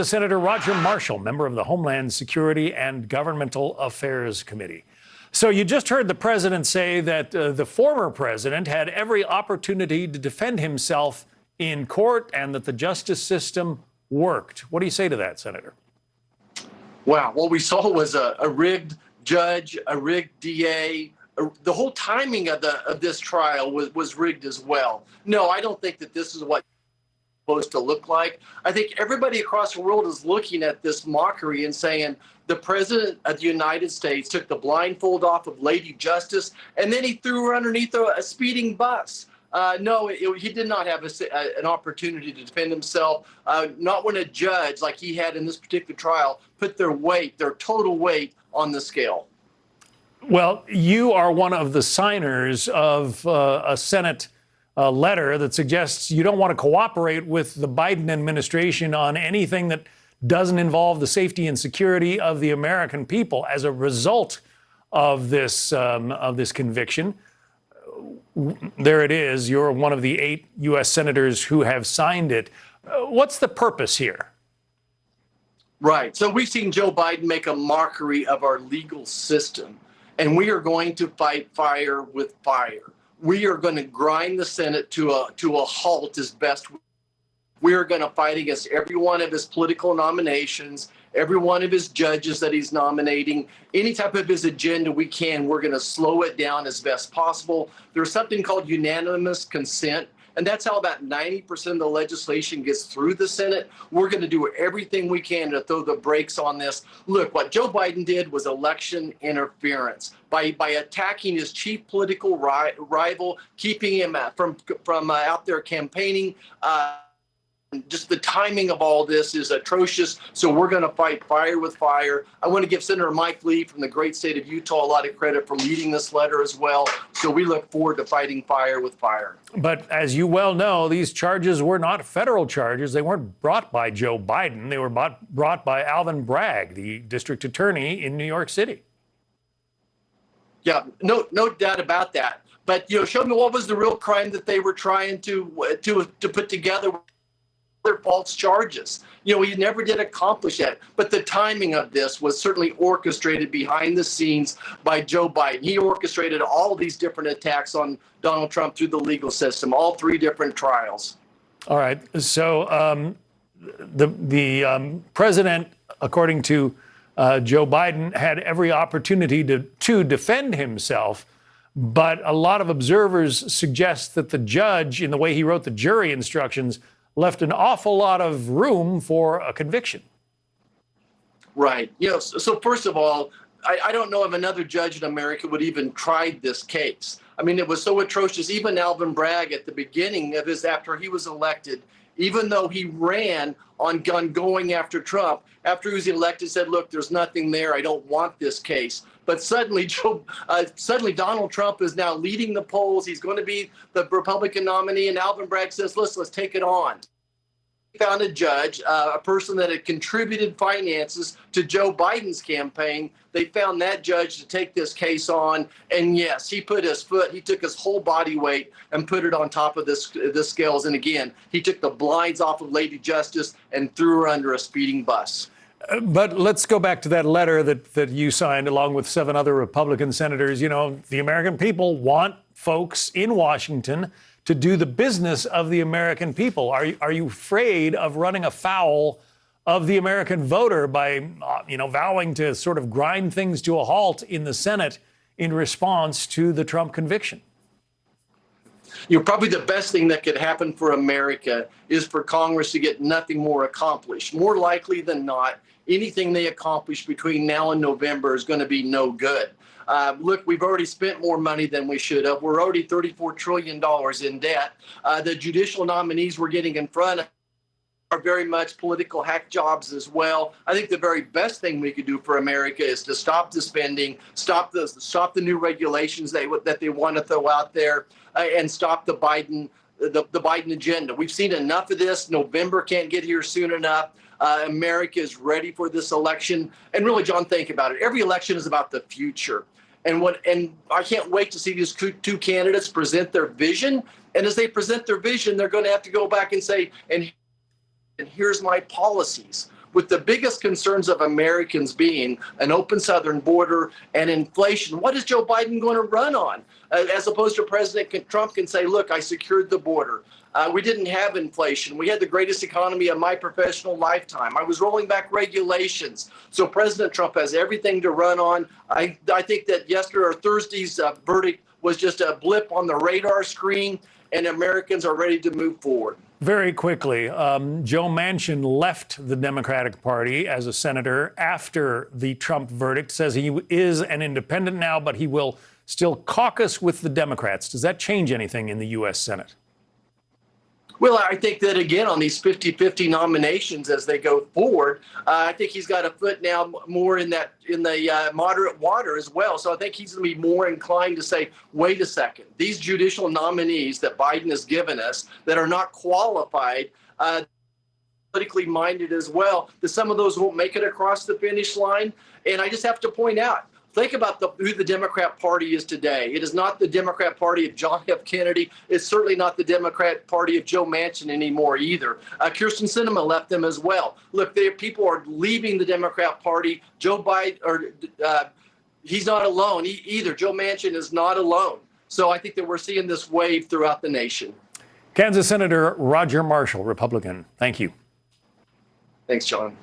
Senator Roger Marshall, member of the Homeland Security and Governmental Affairs Committee. So you just heard the president say that the former president had every opportunity to defend himself in court and that the justice system worked. What do you say to that, Senator? Wow, what we saw was a rigged judge, a rigged DA. The whole timing of this trial was rigged as well. No, I don't think that this is what supposed to look like. I think everybody across the world is looking at this mockery and saying the president of the United States took the blindfold off of Lady Justice and then he threw her underneath a speeding bus. No, he did not have an opportunity to defend himself. Not when a judge, like he had in this particular trial, put their total weight on the scale. Well, you are one of the signers of a Senate letter that suggests you don't want to cooperate with the Biden administration on anything that doesn't involve the safety and security of the American people as a result of this conviction. There it is. You're one of the 8 U.S. senators who have signed it. What's the purpose here? Right. So we've seen Joe Biden make a mockery of our legal system, and we are going to fight fire with fire. We are going to grind the Senate to a halt as best we are going to fight against every one of his political nominations, every one of his judges that he's nominating, any type of his agenda we can. We're going to slow it down as best possible. There's something called unanimous consent, and that's how about 90% of the legislation gets through the Senate. We're going to do everything we can to throw the brakes on this. Look, what Joe Biden did was election interference by attacking his chief political rival, keeping him from out there campaigning. Just the timing of all this is atrocious. So we're going to fight fire with fire. I want to give Senator Mike Lee from the great state of Utah a lot of credit for leading this letter as well. So we look forward to fighting fire with fire. But as you well know, these charges were not federal charges. They weren't brought by Joe Biden. They were brought by Alvin Bragg, the district attorney in New York City. Yeah, no doubt about that. But, show me what was the real crime that they were trying to put together. Their false charges. He never did accomplish that. But the timing of this was certainly orchestrated behind the scenes by Joe Biden. He orchestrated all these different attacks on Donald Trump through the legal system, all 3 different trials. All right. So the president, according to Joe Biden, had every opportunity to defend himself. But a lot of observers suggest that the judge, in the way he wrote the jury instructions, left an awful lot of room for a conviction. Right. So first of all, I don't know if another judge in America would even try this case. I mean, it was so atrocious. Even Alvin Bragg at the beginning of after he was elected, even though he ran on going after Trump, after he was elected, said, look, there's nothing there. I don't want this case. But suddenly Donald Trump is now leading the polls. He's going to be the Republican nominee. And Alvin Bragg says, listen, let's take it on. He found a judge, a person that had contributed finances to Joe Biden's campaign. They found that judge to take this case on. And yes, he took his whole body weight and put it on top of the scales. And again, he took the blinds off of Lady Justice and threw her under a speeding bus. But let's go back to that letter that you signed along with 7 other Republican senators. The American people want folks in Washington to do the business of the American people. Are you afraid of running afoul of the American voter by, vowing to sort of grind things to a halt in the Senate in response to the Trump conviction? Probably the best thing that could happen for America is for Congress to get nothing more accomplished. More likely than not, anything they accomplish between now and November is going to be no good. Look, we've already spent more money than we should have. We're already $34 trillion in debt. The judicial nominees we're getting in front of are very much political hack jobs as well. I think the very best thing we could do for America is to stop the spending, stop the new regulations that they want to throw out there, and stop the Biden agenda. We've seen enough of this. November can't get here soon enough. America is ready for this election. And really, John, think about it. Every election is about the future. And I can't wait to see these 2 candidates present their vision. And as they present their vision, they're going to have to go back and say, and here's my policies. with the biggest concerns of Americans being an open southern border and inflation, what is Joe Biden going to run on? As opposed to President Trump can say, look, I secured the border. We didn't have inflation. We had the greatest economy of my professional lifetime. I was rolling back regulations. So President Trump has everything to run on. I think that yesterday or Thursday's verdict was just a blip on the radar screen, and Americans are ready to move forward. Very quickly, Joe Manchin left the Democratic Party as a senator after the Trump verdict, says he is an independent now, but he will still caucus with the Democrats. Does that change anything in the U.S. Senate? Well, I think that, again, on these 50-50 nominations as they go forward, I think he's got a foot now more in the moderate water as well. So I think he's going to be more inclined to say, wait a second, these judicial nominees that Biden has given us that are not qualified, politically minded as well, that some of those won't make it across the finish line. And I just have to point out, think about who the Democrat Party is today. It is not the Democrat Party of John F. Kennedy. It's certainly not the Democrat Party of Joe Manchin anymore either. Kirsten Sinema left them as well. Look, people are leaving the Democrat Party. Joe Biden, he's not alone either. Joe Manchin is not alone. So I think that we're seeing this wave throughout the nation. Kansas Senator Roger Marshall, Republican. Thank you. Thanks, John.